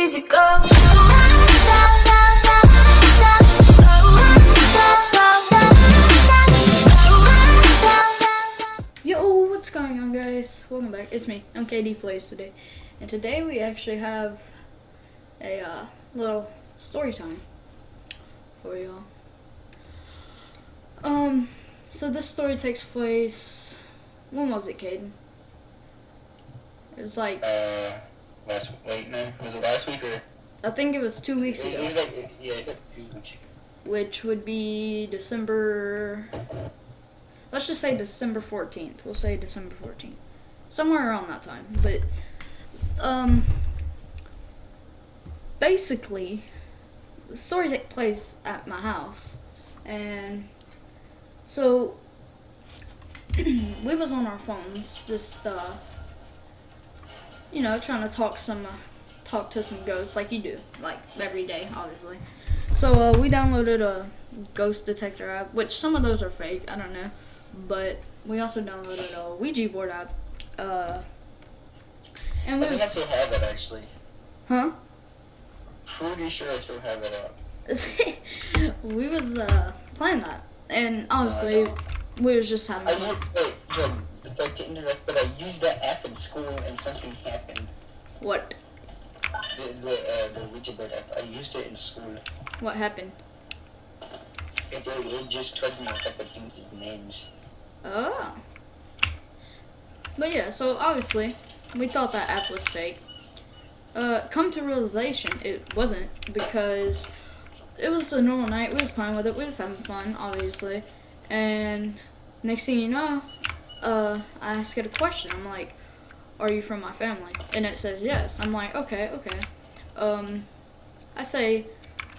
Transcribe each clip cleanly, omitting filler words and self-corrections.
easy go. Yo, what's going on, guys? Welcome back. It's me, MKD Plays today, and today we actually have a little story time for y'all. So this story takes place. When was it, Caden? It was like was it last week or? I think it was 2 weeks ago. It was like 2 weeks ago. Which would be December. Let's just say December 14th. We'll say December 14th, somewhere around that time. But basically, the story takes place at my house, and so we was on our phones, just trying to talk to some ghosts, like you do, like every day, obviously. So we downloaded a ghost detector app, which some of those are fake, I don't know, but we also downloaded a Ouija board app. And I think I still have it, actually. Huh? Pretty sure I still have it up. We was playing that, and obviously we was just having fun. Wait, to interrupt, but I used that app in school and something happened. What? The Ouija board app. I used it in school. What happened? It just told me a couple of things' names. Oh. But yeah, so obviously we thought that app was fake. Come to realization, it wasn't, because it was a normal night. We was playing with it. We was having fun, obviously. And next thing you know, I asked it a question. I'm like, "Are you from my family?" And it says yes. I'm like, okay. I say,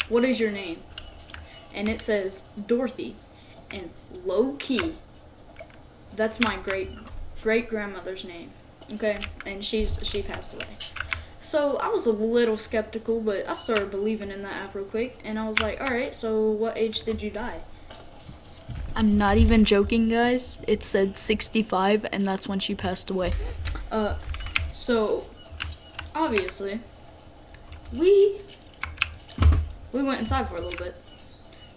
"What is your name?" And it says Dorothy. And low key, that's my great grandmother's name. Okay, and she passed away. So I was a little skeptical, but I started believing in that app real quick, and I was like, all right, so what age did you die? I'm not even joking, guys. It said 65, and that's when she passed away. So obviously, we went inside for a little bit.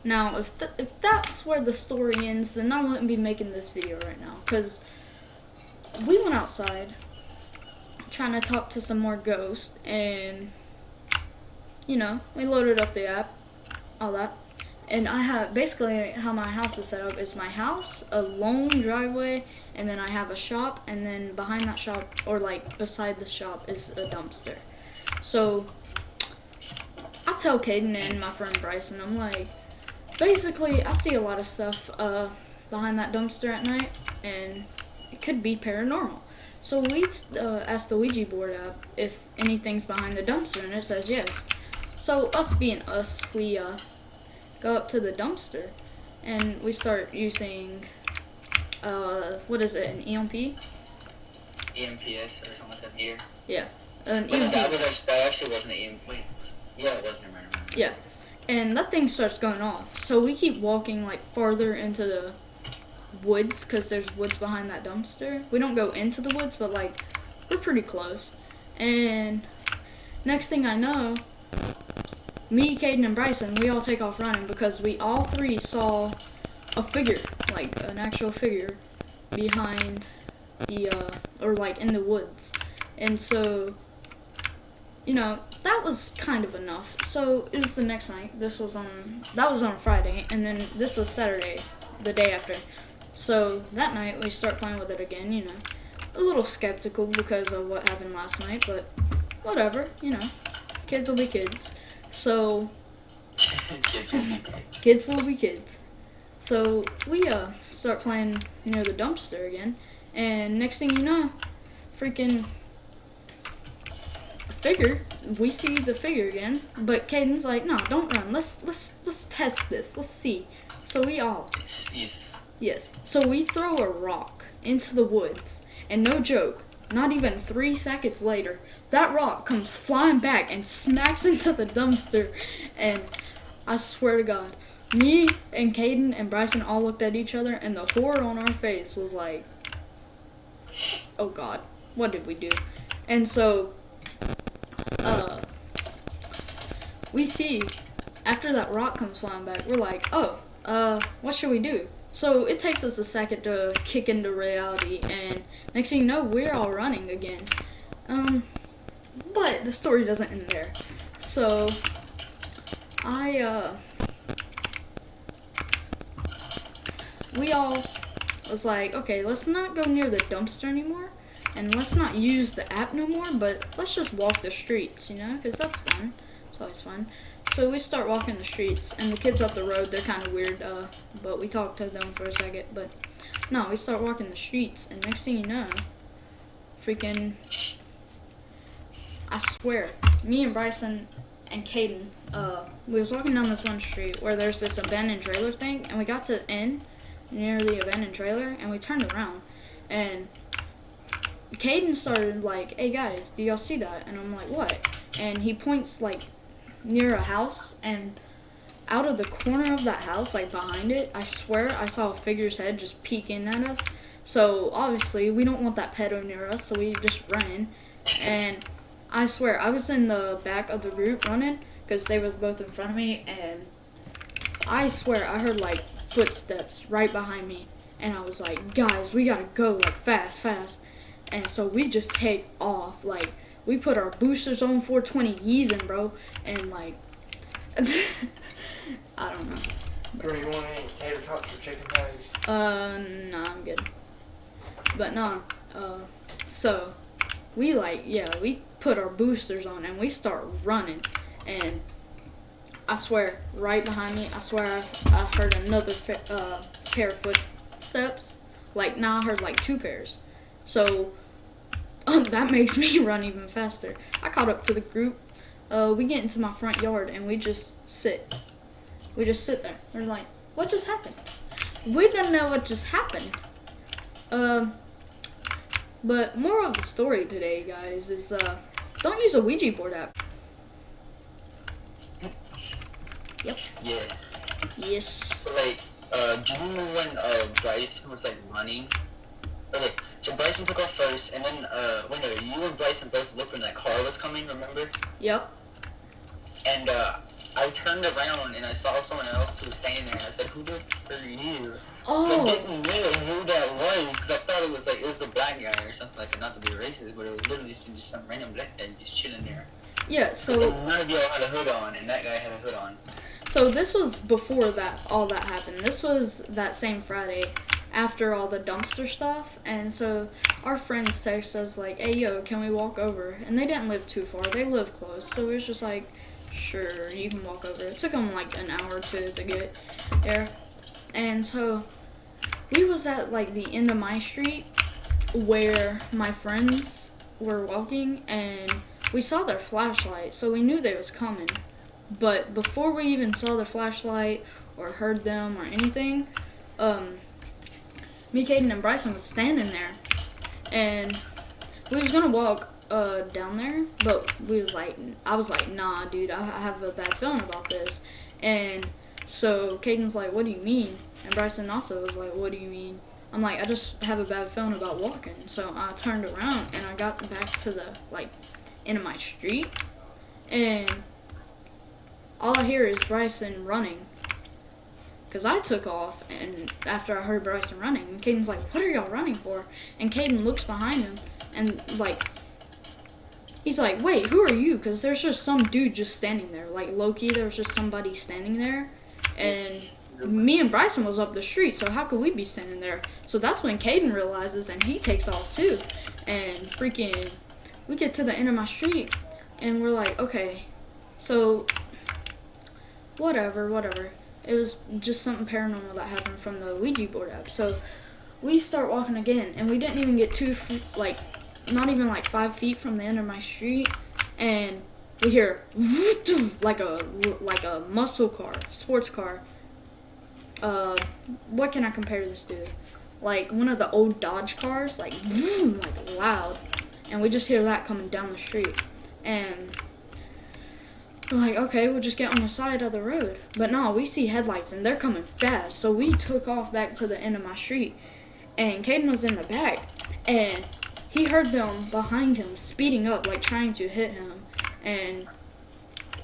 Now, if that's where the story ends, then I wouldn't be making this video right now, because we went outside trying to talk to some more ghosts, and we loaded up the app, all that. And I have, basically how my house is set up is my house, a long driveway, and then I have a shop, and then behind that shop, or like beside the shop, is a dumpster. So I tell Caden and my friend Bryson, I'm like, basically I see a lot of stuff behind that dumpster at night, and it could be paranormal. So we asked the Ouija board app if anything's behind the dumpster, and it says yes. So us being us, we go up to the dumpster, and we start using, what is it, an EMP? EMPS or something like that here. Yeah, an EMP. That actually wasn't an EMP. Wait, yeah, it wasn't. Yeah, and that thing starts going off. So we keep walking like farther into the woods, because there's woods behind that dumpster. We don't go into the woods, but like we're pretty close. And next thing I know, me, Caden, and Bryson, we all take off running, because we all three saw a figure, like an actual figure, behind the or like in the woods. And so that was kind of enough. So it was the next night. That was on Friday, and then this was Saturday, the day after. So that night we start playing with it again, a little skeptical because of what happened last night, but whatever, kids will be kids. So Kids will be kids. Kids will be kids. So we start playing, the dumpster again, and next thing you know, freaking figure. We see the figure again, but Caden's like, "No, don't run. Let's test this. Let's see." So we all yes. So we throw a rock into the woods, and no joke, not even 3 seconds later, that rock comes flying back and smacks into the dumpster. And I swear to God, me and Caden and Bryson all looked at each other, and the horror on our face was like, oh God, what did we do? And so, we see after that rock comes flying back, we're like, oh, what should we do? So it takes us a second to kick into reality, and next thing you know, we're all running again. But the story doesn't end there. So we all was like, okay, let's not go near the dumpster anymore, and let's not use the app no more, but let's just walk the streets, you know, because that's fun. It's always fun. So we start walking the streets, and the kids up the road, they're kind of weird, but we talked to them for a second, but no, we start walking the streets, and next thing you know, freaking, I swear, me and Bryson and Caden, we was walking down this one street where there's this abandoned trailer thing, and we got to the end, near the abandoned trailer, and we turned around, and Caden started like, hey guys, do y'all see that? And I'm like, what? And he points like near a house, and out of the corner of that house, like behind it, I swear I saw a figure's head just peeking at us. So obviously we don't want that pedo near us, so we just ran. And I swear I was in the back of the group running because they was both in front of me, and I swear I heard like footsteps right behind me, and I was like, guys, we gotta go, like fast. And so we just take off, like we put our boosters on 420 Yeezin, bro, and like I don't know. Or you want any tater tots or chicken patties? Nah, I'm good. But nah, so we like, yeah, we put our boosters on and we start running, and I swear, right behind me, I swear I heard another pair of footsteps. Like, now I heard like two pairs. So that makes me run even faster. I caught up to the group. We get into my front yard and we just sit. We just sit there. We're like, what just happened? We don't know what just happened. But moral of the story today, guys, is don't use a Ouija board app. Yep. Yes. Yes. Like, do you remember when Bryson was like running? Okay, so Bryson took off first, and then when you and Bryson both looked when that car was coming, remember? Yep. And I turned around and I saw someone else who was standing there, and I said, "Who the fuck are you?" Oh. I didn't know who that was because I thought it was like it was the black guy or something like that. Not to be racist, but it was literally just some random black guy just chilling there. Yeah. So none of y'all had a hood on, and that guy had a hood on. So this was before that all that happened. This was that same Friday after all the dumpster stuff, and so our friends text us like, hey yo, can we walk over? And they didn't live too far, they lived close, so it was just like, sure, you can walk over. It took them like an hour or two to get there. And so we was at like the end of my street where my friends were walking, and we saw their flashlight, so we knew they was coming. But before we even saw their flashlight or heard them or anything, me, Caden, and Bryson was standing there, and we was gonna walk down there, but I was like, nah, dude, I have a bad feeling about this. And so Caden's like, what do you mean? And Bryson also was like, what do you mean? I'm like, I just have a bad feeling about walking. So I turned around and I got back to the like end of my street, and all I hear is Bryson running. Because I took off, and after I heard Bryson running, and Caden's like, what are y'all running for? And Caden looks behind him, and like, he's like, wait, who are you? Because there's just some dude just standing there. Like, low-key, there was just somebody standing there. And me and Bryson was up the street, so how could we be standing there? So that's when Caden realizes, and he takes off too. And freaking, we get to the end of my street, and we're like, okay, so whatever. It was just something paranormal that happened from the Ouija board app. So we start walking again, and we didn't even get not even like 5 feet from the end of my street, and we hear like a muscle car, sports car. What can I compare this to? Like one of the old Dodge cars, like loud, and we just hear that coming down the street, and we're like, okay, we'll just get on the side of the road. But no, we see headlights, and they're coming fast. So we took off back to the end of my street. And Caden was in the back, and he heard them behind him speeding up, like trying to hit him. And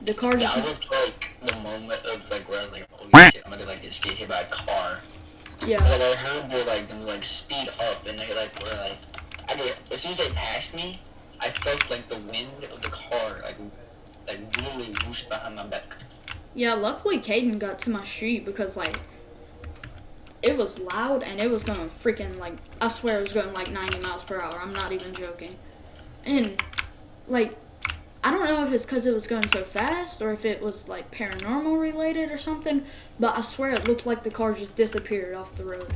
The car just. That was like the moment of like where I was like, holy shit, I'm gonna like get hit by a car. Yeah. Like I heard them like speed up and they like were like, as soon as they passed me, I felt like the wind of the car like really whooshed behind my back. Yeah, luckily Caden got to my street because like it was loud and it was going freaking like, I swear it was going like 90 miles per hour. I'm not even joking. And like, I don't know if it's because it was going so fast or if it was like paranormal related or something, but I swear it looked like the car just disappeared off the road.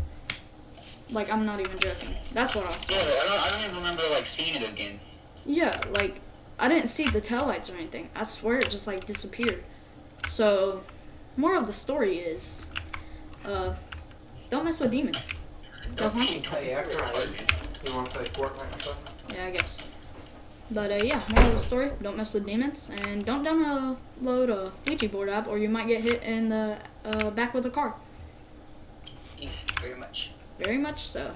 Like, I'm not even joking. That's what I saw. Yeah, I don't even remember like seeing it again. Yeah, like, I didn't see the taillights or anything. I swear it just like disappeared. So, moral of the story is, don't mess with demons. They'll haunt you. Hey, after I leave, you want to play Fortnite or something? Yeah, I guess. But yeah, moral of the story, don't mess with demons, and don't download a Ouija board app or you might get hit in the back with a car. Yes, very much. Very much so.